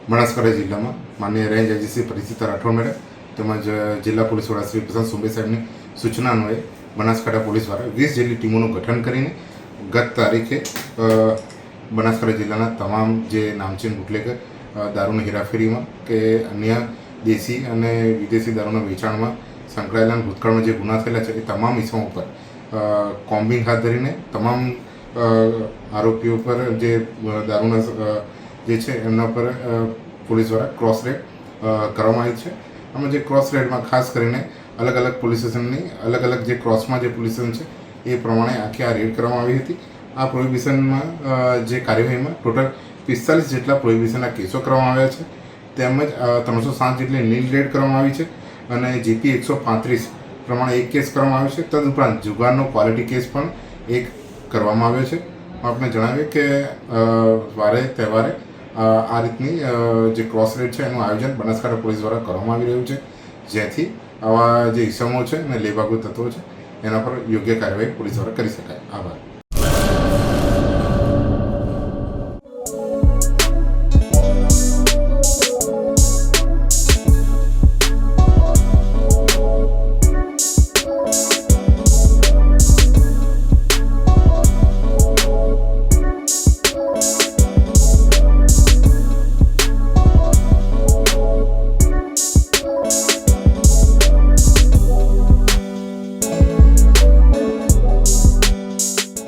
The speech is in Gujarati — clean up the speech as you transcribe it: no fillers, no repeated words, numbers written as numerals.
બનાસકાંઠા જિલ્લામાં માનનીય રેન્જ એજીસી પરિચિતા રાઠોડ મેડમ તેમજ જિલ્લા પોલીસ વડા શ્રી પ્રશાંત સુંબે સાહેબની સૂચના અન્વયે બનાસકાંઠા પોલીસ દ્વારા 20 જેટલી ટીમોનું ગઠન કરીને ગત તારીખે બનાસકાંઠા જિલ્લાના તમામ જે નામચીન બુટલેગર દારૂની હેરાફેરીમાં કે અન્ય દેશી અને વિદેશી દારૂના વેચાણમાં સંકળાયેલા ભૂતકાળમાં જે ગુના થયેલા છે એ તમામ ઇસમો ઉપર કોમ્બિંગ હાથ ધરીને તમામ આરોપીઓ પર જે દારૂના જે છે એમના પર પોલીસ દ્વારા ક્રોસ રેડ કરવામાં આવી છે. આમાં જે ક્રોસ રેડમાં ખાસ કરીને અલગ અલગ પોલીસ સ્ટેશનની અલગ અલગ જે ક્રોસમાં જે પોલીસ સ્ટેશન છે એ પ્રમાણે આખી આ રેડ કરવામાં આવી હતી. આ પ્રોહિબિશનમાં જે કાર્યવાહીમાં ટોટલ 45 જેટલા પ્રોહિબિશનના કેસો કરવામાં આવ્યા છે, તેમજ 307 જેટલી નીલ રેડ કરવામાં આવી છે અને જીપી 135 પ્રમાણે એક કેસ કરવામાં આવ્યો છે. તદુપરાંત જુગારનો ક્વોલિટી કેસ પણ એક કરવામાં આવ્યો છે. આપણે જણાવીએ કે વારે તહેવારે આ રીતની જે ક્રોસ રેડ છે એનું આયોજન બનાસકાંઠા પોલીસ દ્વારા કરવામાં આવી રહ્યું છે, જેથી આવા જે ઇસમો છે અને લેભાગુ તત્વો છે એના પર યોગ્ય કાર્યવાહી પોલીસ દ્વારા કરી શકાય. આભાર.